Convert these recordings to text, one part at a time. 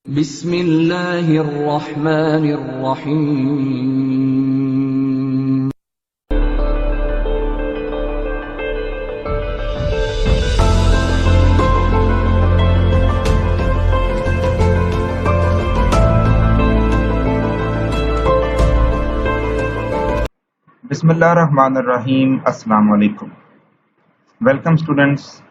बिस्मिल्लाहिर्रहमानिर्रहीम। बिस्मिल्लाहिर्रहमानिर्रहीम। अस्सलाम वालेकुम। Welcome students.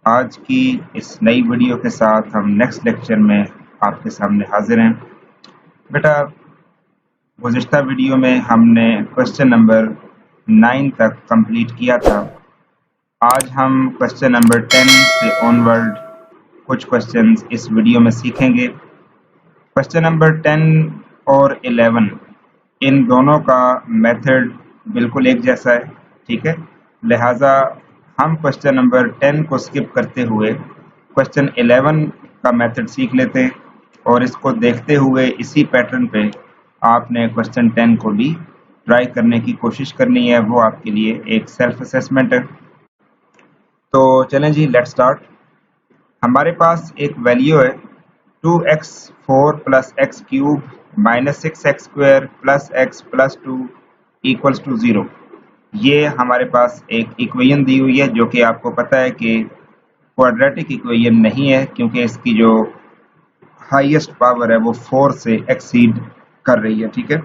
आज की इस नई वीडियो के साथ हम नेक्स्ट लेक्चर में आपके सामने हाजिर हैं। बेटा, गुज़िश्ता वीडियो में हमने क्वेश्चन नंबर 9 तक कंप्लीट किया था। आज हम क्वेश्चन नंबर 10 से ऑनवर्ड कुछ क्वेश्चंस इस वीडियो में सीखेंगे। क्वेश्चन नंबर 10 और 11 इन दोनों का मेथड बिल्कुल एक जैसा है, ठीक है। लिहाजा हम क्वेश्चन नंबर 10 को स्किप करते हुए क्वेश्चन 11 का मेथड सीख लेते हैं और इसको देखते हुए इसी पैटर्न पे आपने क्वेश्चन 10 को भी ट्राई करने की कोशिश करनी है। वो आपके लिए एक सेल्फ असेसमेंट है। तो चलें जी, लेट्स स्टार्ट। हमारे पास एक वैल्यू है 2x4 plus x cube minus 6x square plus x plus 2 equals to 0। ये हमारे पास एक इक्वेशन दी हुई है जो कि आपको पता है कि क्वाड्रेटिक इक्वेशन नहीं है, क्योंकि इसकी जो हाईएस्ट पावर है वो 4 से एक्सीड कर रही है, ठीक है।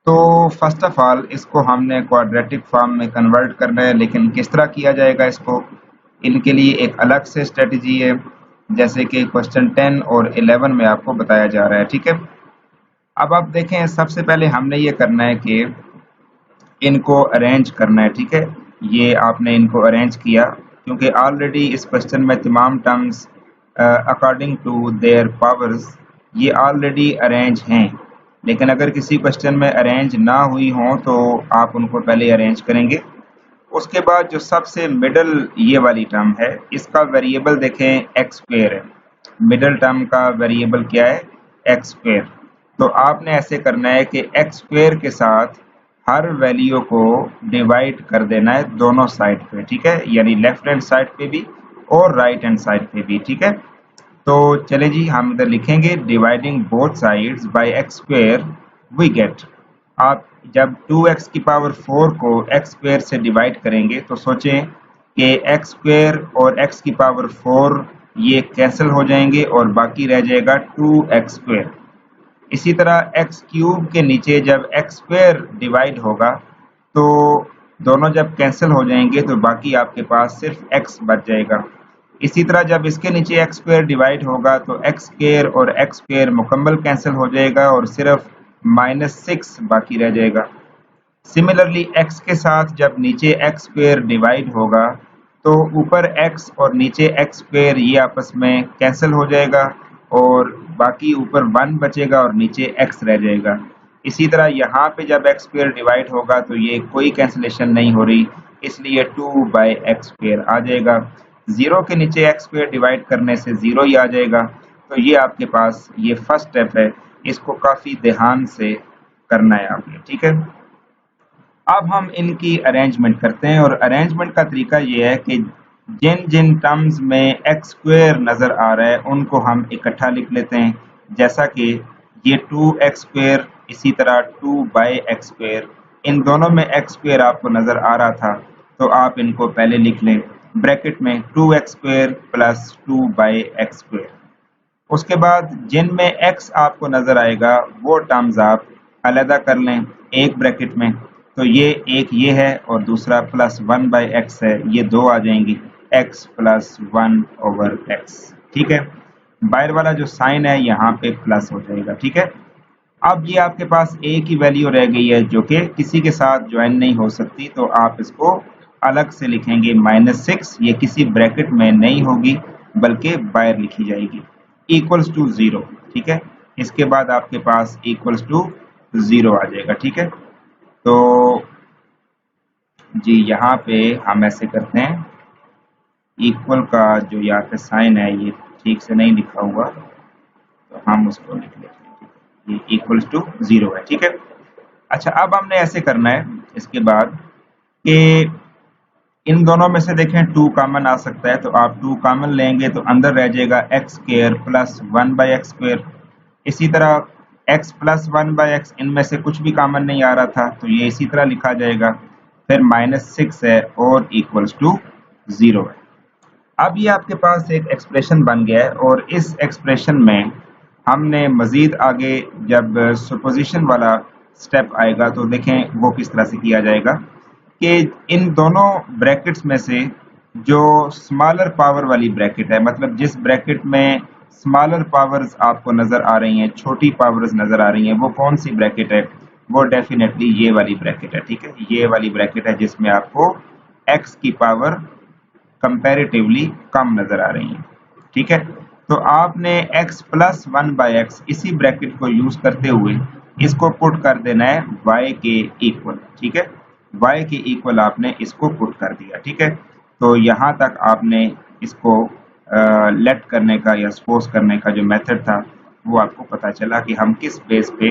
तो फर्स्ट ऑफ ऑल इसको हमने क्वाड्रेटिक फॉर्म में कन्वर्ट करना है, लेकिन किस तरह किया जाएगा इसको, इनके लिए एक अलग से स्ट्रेटजी है, जैसे कि क्वेश्चन 10 और 11 में आपको बताया जा रहा है, ठीक है। अब आप देखें, सबसे पहले हमने ये करना है कि इनको अरेंज करना है, ठीक है। ये आपने इनको अरेंज किया क्योंकि ऑलरेडी इस क्वेश्चन में तमाम terms according to their powers ये ऑलरेडी अरेंज हैं, लेकिन अगर किसी क्वेश्चन में अरेंज ना हुई हो तो आप उनको पहले अरेंज करेंगे। उसके बाद जो सबसे मिडल ये वाली टर्म है, इसका वेरिएबल देखें एक्स स्क्वायर है। मिडल टर्म का वेरिएबल क्या है? X square. तो आपने ऐसे करना है कि एक्स स्क्वायर के साथ हर वैल्यू को डिवाइड कर देना है दोनों साइड पे, ठीक है, यानी लेफ्ट हैंड साइड पे भी और राइट हैंड साइड पे भी, ठीक है। तो चले जी, हम इधर लिखेंगे dividing both sides by x square we get. आप जब 2x की पावर 4 को x स्क्वायर से डिवाइड करेंगे तो सोचें कि x स्क्वायर और x की पावर 4 ये कैंसिल हो जाएंगे और बाकी रह जाएगा 2x स्क्वायर। इसी तरह x क्यूब के नीचे जब x स्क्वायर डिवाइड होगा तो दोनों जब कैंसिल हो जाएंगे तो बाकी आपके पास सिर्फ x बच जाएगा। इसी तरह जब इसके नीचे x स्क्वायर डिवाइड होगा तो x स्क्वायर और x स्क्वायर मुकम्मल कैंसिल हो जाएगा और सिर्फ -6 बाकी रह जाएगा। सिमिलरली x के साथ जब नीचे x स्क्वायर डिवाइड होगा तो ऊपर x और नीचे x स्क्वायर ये आपस में कैंसिल हो जाएगा और बाकी ऊपर 1 बचेगा और नीचे x रह जाएगा। इसी तरह यहाँ पे जब x स्क्वायर डिवाइड होगा तो ये कोई कैंसिलेशन नहीं हो रही, इसलिए 2/x स्क्वायर आ जाएगा। 0 के नीचे x स्क्वायर डिवाइड करने से 0 ही आ जाएगा। तो ये आपके पास ये फर्स्ट स्टेप है, इसको काफ़ी ध्यान से करना है आपने, ठीक है। अब हम इनकी अरेंजमेंट करते हैं और अरेंजमेंट का तरीका ये है कि जिन जिन टर्म्स में एक्स स्क्वायर नज़र आ रहा है उनको हम इकट्ठा लिख लेते हैं, जैसा कि ये 2x स्क्वायर, इसी तरह 2/x स्क्वायर। इन दोनों में x स्क्वायर आपको नज़र आ रहा था तो आप इनको पहले लिख लें ब्रैकेट में 2x square plus 2/x square. उसके बाद जिनमें x आपको नज़र आएगा वो टर्म्स आप अलहदा कर लें एक ब्रैकेट में। तो ये एक ये है और दूसरा प्लस 1/x है, ये दो आ जाएंगी x प्लस 1/x, ठीक है। बाहर वाला जो साइन है यहाँ पे प्लस हो जाएगा, ठीक है। अब ये आपके पास a की वैल्यू रह गई है जो कि किसी के साथ ज्वाइन नहीं हो सकती, तो आप इसको अलग से लिखेंगे -6। ये किसी ब्रैकेट में नहीं होगी बल्कि बाहर लिखी जाएगी, इक्वल्स टू 0, ठीक है। इसके बाद आपके पास इक्वल्स टू 0 आ जाएगा, ठीक है। तो जी यहाँ पे हम ऐसे करते हैं, इक्वल का जो यहाँ पे साइन है ये ठीक से नहीं लिखा हुआ तो हम उसको लिख लेते हैं, ठीक है। ये इक्वल्स टू 0 है, ठीक है। अच्छा, अब हमने ऐसे करना है इसके बाद कि इन दोनों में से देखें 2 कॉमन आ सकता है, तो आप 2 कॉमन लेंगे तो अंदर रह जाएगा x square plus 1/x square. इसी तरह x प्लस 1/x, इनमें से कुछ भी कॉमन नहीं आ रहा था तो ये इसी तरह लिखा जाएगा। फिर -6 है और इक्वल्स टू 0 है। अब ये आपके पास एक एक्सप्रेशन बन गया है और इस एक्सप्रेशन में हमने मजीद आगे जब सुपोजिशन वाला स्टेप आएगा तो देखें वो किस तरह से किया जाएगा कि इन दोनों ब्रैकेट्स में से जो स्मॉलर पावर वाली ब्रैकेट है, मतलब जिस ब्रैकेट में स्मॉलर पावर्स आपको नजर आ रही हैं, छोटी पावर्स नजर आ रही हैं, वो कौन सी ब्रैकेट है? वो डेफिनेटली ये वाली ब्रैकेट है। ठीक है, ये वाली ब्रैकेट है जिसमें आपको x की पावर कंपैरेटिवली कम नजर आ रही हैं। ठीक है, तो आपने x प्लस 1/x इसी ब्रैकेट को यूज करते हुए इसको पुट कर देना है y के इक्वल। ठीक है, y के इक्वल आपने इसको पुट कर दिया। ठीक है, तो यहाँ तक आपने इसको लेट करने का या सपोज करने का जो मेथड था वो आपको पता चला कि हम किस बेस पे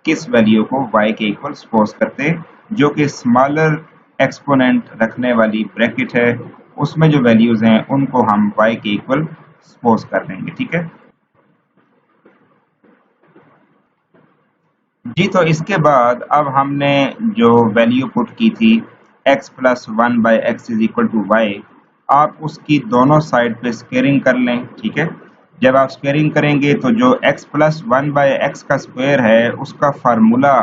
किस वैल्यू को y के इक्वल सपोज करते हैं, जो कि स्मॉलर एक्सपोनेंट रखने वाली ब्रैकेट है, उसमें जो वैल्यूज हैं उनको हम y के इक्वल सपोज कर देंगे। ठीक है जी, तो इसके बाद अब हमने जो वैल्यू पुट की थी x plus 1/x is equal to y, आप उसकी दोनों साइड पे स्क्वेयरिंग कर लें। ठीक है, जब आप स्क्वेयरिंग करेंगे तो जो x प्लस 1/x का स्क्वायर है उसका फार्मूला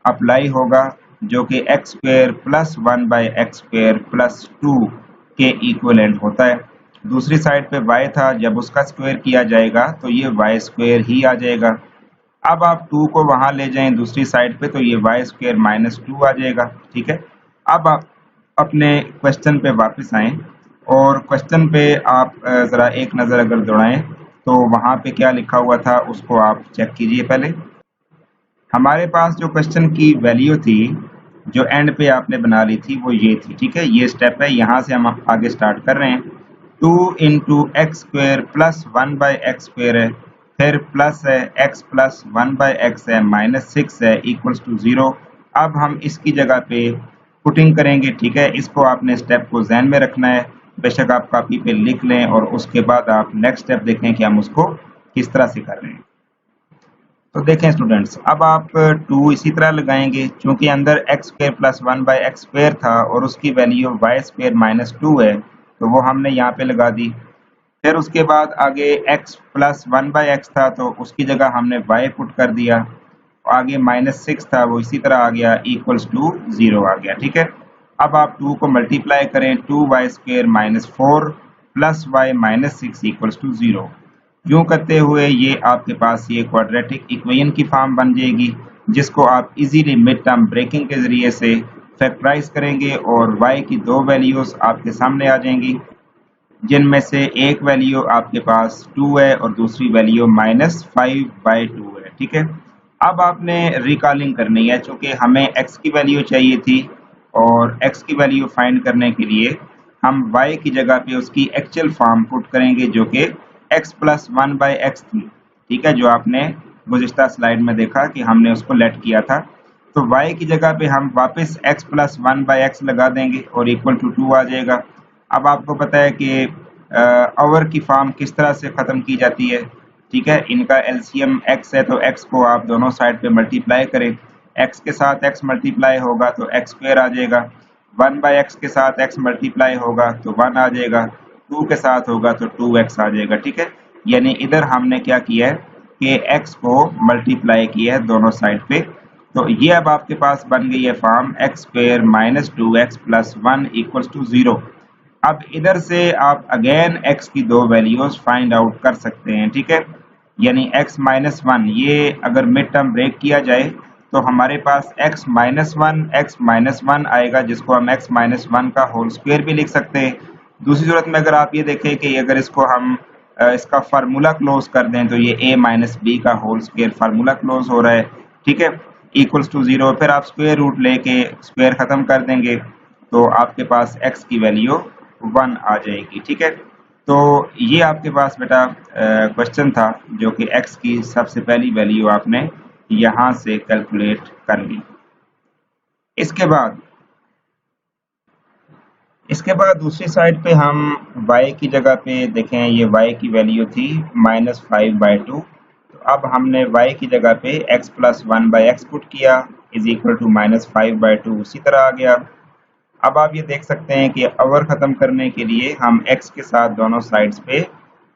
अप्लाई होगा, जो कि x square plus 1/x square plus 2 के इक्वलेंट होता है। दूसरी साइड पे y था, जब उसका स्क्वायर किया जाएगा तो ये y स्क्वायर ही आ जाएगा। अब आप 2 को वहां ले जाएं दूसरी साइड पे तो ये वाई स्क्वायर माइनस 2 आ जाएगा। ठीक है, अब आप अपने क्वेश्चन पे वापस आएं और क्वेश्चन पे आप जरा एक नज़र अगर दौड़ाएं तो वहां पे क्या लिखा हुआ था उसको आप चेक कीजिए। पहले हमारे पास जो क्वेश्चन की वैल्यू थी जो एंड पे आपने बना ली थी वो ये थी। ठीक है, ये स्टेप है, यहाँ से हम आगे स्टार्ट कर रहे हैं। 2 into x square plus 1/x square है, फिर प्लस है x प्लस 1/x है, -6 है, इक्वल्स टू 0। अब हम इसकी जगह पे पुटिंग करेंगे। ठीक है, इसको आपने स्टेप को जहन में रखना है, बेशक आप कॉपी पे लिख लें और उसके बाद आप नेक्स्ट स्टेप देखें कि हम उसको किस तरह से कर रहे हैं। तो देखें स्टूडेंट्स, अब आप 2 इसी तरह लगाएंगे, चूंकि अंदर x square plus 1/x square था और उसकी वैल्यू y स्क्वायर माइनस 2 है तो वो हमने यहाँ पे लगा दी। फिर उसके बाद आगे x प्लस 1/x था तो उसकी जगह हमने y पुट कर दिया। आगे -6 था वो इसी तरह आ गया, इक्वल्स टू 0 आ गया। ठीक है, अब आप 2 को मल्टीप्लाई करें, 2y square minus 4 plus y minus 6 equals to 0। यूं करते हुए ये आपके पास ये क्वाड्रेटिक इक्वेशन की फॉर्म बन जाएगी, जिसको आप इजीली मिड टर्म ब्रेकिंग के जरिए से फैक्टराइज करेंगे और y की दो वैल्यूज आपके सामने आ जाएंगी, जिनमें से एक वैल्यू आपके पास 2 है और दूसरी वैल्यू -5/2 है। ठीक है, अब आपने रिकॉलिंग करनी है, चूंकि हमें x की वैल्यू चाहिए थी और x की वैल्यू फाइंड करने के लिए हम y की जगह पे उसकी एक्चुअल फॉर्म पुट करेंगे, जो कि x प्लस 1/x थी। ठीक है, जो आपने गुज़िश्ता स्लाइड में देखा कि हमने उसको लेट किया था, तो y की जगह पे हम वापस x प्लस 1/x लगा देंगे और इक्वल टू 2 आ जाएगा। अब आपको पता है कि ओवर की फॉर्म किस तरह से ख़त्म की जाती है। ठीक है, इनका एलसीएम x है तो x को आप दोनों साइड पे मल्टीप्लाई करें, x के साथ x मल्टीप्लाई होगा तो x स्क्वायर आ जाएगा, 1/x के साथ x मल्टीप्लाई होगा तो 1 आ जाएगा, 2 के साथ होगा तो 2x आ जाएगा। ठीक है, यानी इधर हमने क्या किया है कि x को मल्टीप्लाई किया है दोनों साइड पे। तो ये अब आपके पास बन गई है form x square minus 2x plus 1 equals to 0। अब इधर से आप अगेन x की दो वैल्यूज फाइंड आउट कर सकते हैं। ठीक है, यानी x माइनस 1, ये अगर मिड टर्म ब्रेक किया जाए तो हमारे पास x माइनस 1 आएगा, जिसको हम x माइनस 1 का होल स्क्वायर भी लिख सकते हैं। दूसरी सूरत में अगर आप ये देखें कि अगर इसको हम इसका फार्मूला क्लोज कर दें तो ये a माइनस बी का होल स्क्वायर फार्मूला क्लोज हो रहा है। ठीक है, इक्वल्स टू 0, फिर आप स्क्वायर रूट लेके स्क्वायर खत्म कर देंगे तो आपके पास x की वैल्यू 1 आ जाएगी। ठीक है, तो ये आपके पास बेटा क्वेश्चन था जो कि x की सबसे पहली वैल्यू आपने यहाँ से कैलकुलेट कर ली। इसके बाद इसके बाद दूसरी साइड पे हम y की जगह पे देखें, ये y की वैल्यू थी -5/2, तो अब हमने y की जगह पे x + 1/x पुट किया इज इक्वल टू -5/2 उसी तरह आ गया। अब आप ये देख सकते हैं कि ओवर खत्म करने के लिए हम x के साथ दोनों साइड्स पे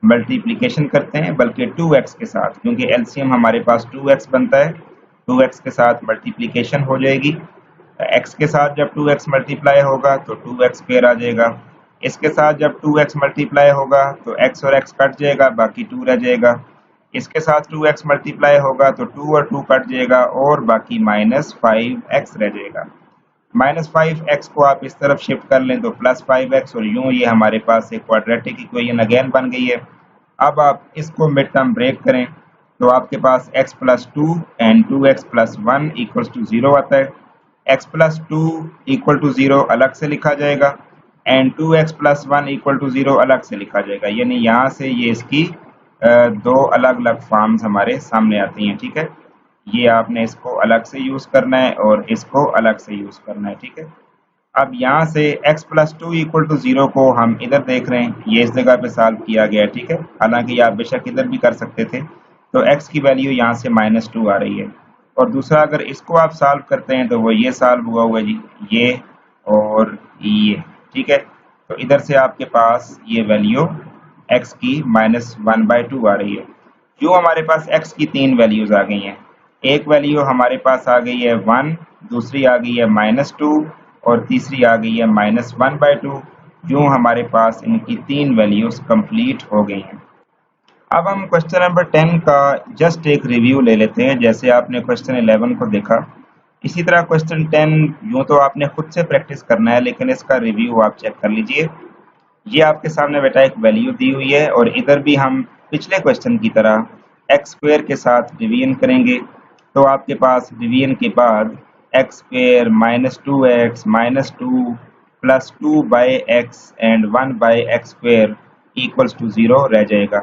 मल्टीप्लिकेशन करते हैं, बल्कि 2x के साथ, क्योंकि एलसीएम हमारे पास 2x बनता है, 2x के साथ मल्टीप्लिकेशन हो जाएगी। x के साथ जब 2x मल्टीप्लाई होगा तो 2x स्क्वायर आ जाएगा, इसके साथ जब 2x मल्टीप्लाई होगा तो x और x कट जाएगा, बाकी 2 रह जाएगा, इसके साथ 2x मल्टीप्लाई होगा तो 2 और 2 कट जाएगा और बाकी -5x रह जाएगा। -5x को आप इस तरफ शिफ्ट कर लें तो +5x, और यूं ये हमारे पास एक क्वाड्रेटिक इक्वेशन अगेन बन गई है। अब आप इसको मिड टर्म ब्रेक करें तो आपके पास x + 2 एंड 2x + 1 = 0 आता है। x + 2 = 0 अलग से लिखा जाएगा एंड 2x + 1 = 0 अलग से लिखा जाएगा, यानी यहाँ से ये इसकी दो अलग अलग फॉर्म्स हमारे सामने आती हैं। ठीक है, ये आपने इसको अलग से यूज करना है और इसको अलग से यूज करना है। ठीक है, अब यहाँ से x + 2 = 0 को हम इधर देख रहे हैं, ये इस जगह पे सॉल्व किया गया है। ठीक है, हालांकि आप बेशक इधर भी कर सकते थे, तो x की वैल्यू यहाँ से -2 आ रही है, और दूसरा अगर इसको आप सॉल्व करते हैं तो वो ये सॉल्व हुआ जी, ये और ये। ठीक है, तो इधर से आपके पास ये वैल्यू x की -1/2 आ रही है। क्यों हमारे पास x की 3 वैल्यूज आ गई हैं, एक वैल्यू हमारे पास आ गई है 1, दूसरी आ गई है -2 और तीसरी आ गई है -1/2। यूं हमारे पास इनकी 3 वैल्यूज कंप्लीट हो गई हैं। अब हम क्वेश्चन नंबर 10 का जस्ट एक रिव्यू ले लेते हैं, जैसे आपने क्वेश्चन 11 को देखा इसी तरह क्वेश्चन 10 यूं तो आपने खुद से प्रैक्टिस करना है, लेकिन इसका रिव्यू आप चेक कर लीजिए। ये आपके सामने बेटा एक वैल्यू दी हुई है और इधर भी हम पिछले क्वेश्चन की तरह x² के साथ डिवीजन करेंगे, तो आपके पास डिवीजन के बाद x² -2x -2 + 2/x and 1/x² = 0 रह जाएगा।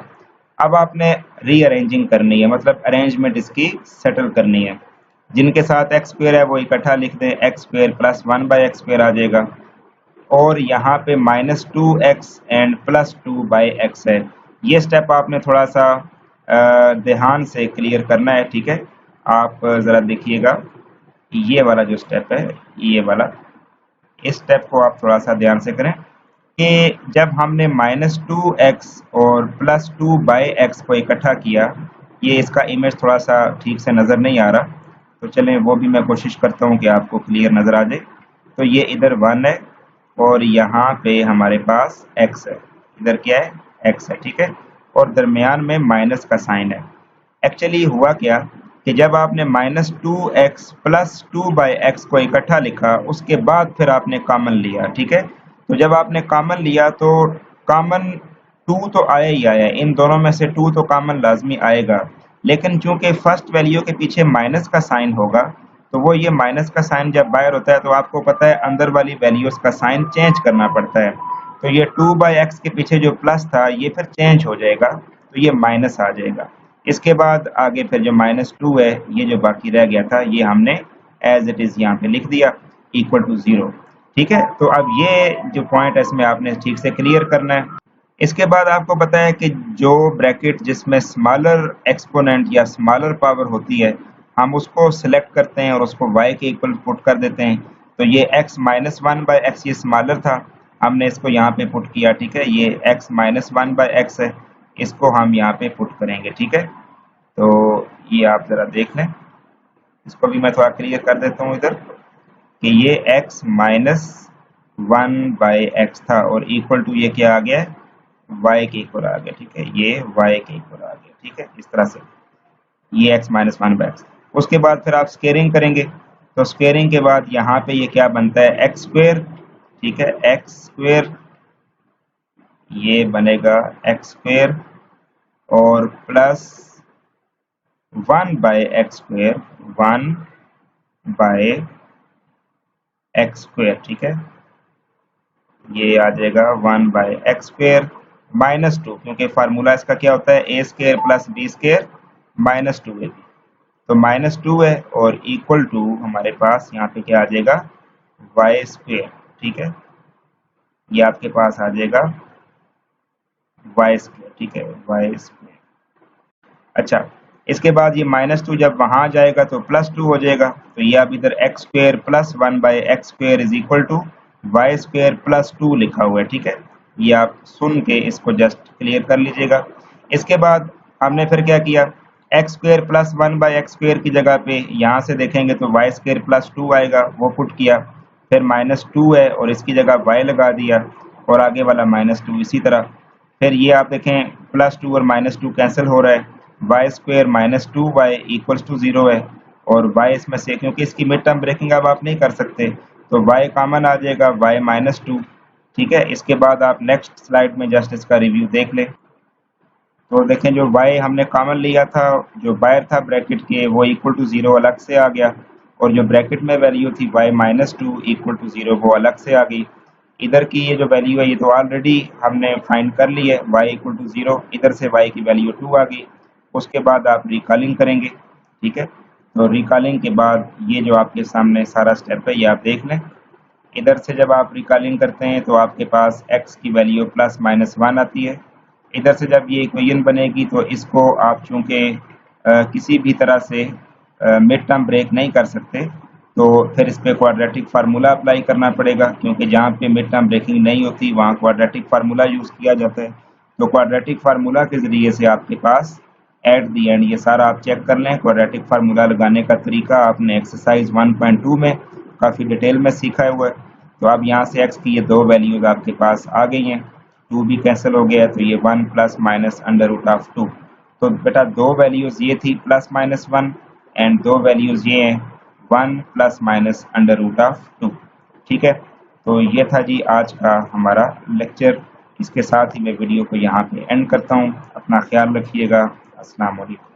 अब आपने रीअरेंजिंग करनी है, मतलब अरेंजमेंट इसकी सेटल करनी है। जिनके साथ x² है वो इकट्ठा लिख दें, x² + 1/x² आ जाएगा, और यहाँ पे -2x एंड +2/x है। ये स्टेप आपने थोड़ा सा ध्यान से क्लियर करना है। ठीक है, आप ज़रा देखिएगा, ये वाला जो स्टेप है, ये वाला, इस स्टेप को आप थोड़ा सा ध्यान से करें कि जब हमने -2x और +2/x को इकट्ठा किया, ये इसका इमेज थोड़ा सा ठीक से नज़र नहीं आ रहा, तो चलें वो भी मैं कोशिश करता हूँ कि आपको क्लियर नज़र आ जाए। तो ये इधर 1 है और यहाँ पे हमारे पास x है, इधर क्या है, x है। ठीक है, और दरमियान में माइनस का साइन है। एक्चुअली हुआ क्या कि जब आपने -2x + 2/x को इकट्ठा लिखा, उसके बाद फिर आपने कॉमन लिया। ठीक है, तो जब आपने कॉमन लिया तो कॉमन 2 तो आया ही आया, इन दोनों में से 2 तो कॉमन लाजमी आएगा, लेकिन चूंकि फर्स्ट वैल्यू के पीछे माइनस का साइन होगा, तो वो ये माइनस का साइन जब बाहर होता है तो आपको पता है अंदर वाली वैल्यूज का साइन चेंज करना पड़ता है, तो ये 2/x के पीछे जो प्लस था ये फिर चेंज हो जाएगा, तो ये माइनस आ जाएगा। इसके बाद आगे फिर जो -2 है, ये जो बाकी रह गया था, ये हमने एज इट इज यहाँ पे लिख दिया = 0। ठीक है, तो अब ये जो पॉइंट है इसमें आपने ठीक से क्लियर करना है। इसके बाद आपको पता है कि जो ब्रैकेट जिसमें स्मॉलर एक्सपोनेंट या स्मॉलर पावर होती है, हम उसको सिलेक्ट करते हैं और उसको y के इक्वल पुट कर देते हैं। तो ये x - 1/x ये स्मॉलर था, हमने इसको यहाँ पे पुट किया। ठीक है, ये x - 1/x है, इसको हम यहाँ पे पुट करेंगे। ठीक है, तो ये आप जरा देख लें, इसको भी मैं थोड़ा क्लियर कर देता हूँ इधर कि ये x - 1/x था और इक्वल टू ये क्या आ गया, y के इक्वल आ गया। ठीक है, ये y के इक्वल आ गया। ठीक है, इस तरह से ये x - 1/x। उसके बाद फिर आप स्केयरिंग करेंगे, तो स्केयरिंग के बाद यहाँ पे ये क्या बनता है, x²। ठीक है, x², ये बनेगा x² और प्लस 1/x², 1/x²। ठीक है, ये आ जाएगा 1/x² -2, क्योंकि फार्मूला इसका क्या होता है, a² + b² -2ab, तो -2 है और इक्वल टू हमारे पास यहाँ पे क्या आ जाएगा, y²। ठीक है, ये आपके पास आ जाएगा वाई स्क्वायर, ठीक है, वाई स्क्वायर। अच्छा, इसके बाद ये -2 जब वहां जाएगा तो +2 हो जाएगा, तो ये आप इधर x square plus 1/x² is equal to y square plus 2 लिखा हुआ है, ठीक है। ये आप सुन के इसको जस्ट क्लियर कर लीजिएगा। इसके बाद हमने फिर क्या किया, एक्स स्क्वायर प्लस 1/x² की जगह पे यहाँ से देखेंगे तो वाई स्क्वायर प्लस 2 आएगा, वो पुट किया, फिर -2 है और इसकी जगह y लगा दिया और आगे वाला -2 इसी तरह। फिर ये आप देखें +2 और -2 कैंसिल हो रहा है, Y square -2y equals to 0 है और y इसमें से, क्योंकि इसकी मिड टर्म ब्रेकिंग अब आप नहीं कर सकते, तो y कॉमन आ जाएगा, y -2, ठीक है। इसके बाद आप नेक्स्ट स्लाइड में जस्ट इसका रिव्यू देख लें, तो देखें जो y हमने कॉमन लिया था, जो बाहर था ब्रैकेट के, वो इक्वल टू 0 अलग से आ गया और जो ब्रैकेट में वैल्यू थी y -2 इक्वल टू 0 वो अलग से आ गई। इधर की ये जो वैल्यू है ये तो ऑलरेडी हमने फाइंड कर ली है, y इक्वल टू 0, इधर से y की वैल्यू 2 आ गई। उसके बाद आप रिकॉलिंग करेंगे, ठीक है। तो रिकॉलिंग के बाद ये जो आपके सामने सारा स्टेप है ये आप देख लें। इधर से जब आप रिकॉलिंग करते हैं तो आपके पास x की वैल्यू +-1 आती है। इधर से जब ये इक्वेशन बनेगी तो इसको आप चूंकि किसी भी तरह से मिड टर्म ब्रेक नहीं कर सकते, तो फिर इस पे क्वाड्रेटिक फार्मूला अप्लाई करना पड़ेगा, क्योंकि जहाँ पे मिड टर्म ब्रेकिंग नहीं होती वहाँ क्वाड्रेटिक फार्मूला यूज़ किया जाता है। तो क्वाड्रेटिक फार्मूला के ज़रिए से आपके पास एट दी एंड ये सारा आप चेक कर लें। क्वाड्रेटिक फार्मूला लगाने का तरीका आपने एक्सरसाइज 1.2 में काफ़ी डिटेल में सीखा हुआ है। तो अब यहाँ से x की ये दो वैल्यूज आपके पास आ गई हैं, 2 भी कैंसिल हो गया, तो ये 1 ± √2। तो बेटा दो वैल्यूज ये थी +-1 एंड दो वैल्यूज ये हैं 1 ± √2, ठीक है। तो ये था जी आज का हमारा लेक्चर। इसके साथ ही मैं वीडियो को यहाँ पे एंड करता हूँ। अपना ख्याल रखिएगा। अस्सलाम वालेकुम।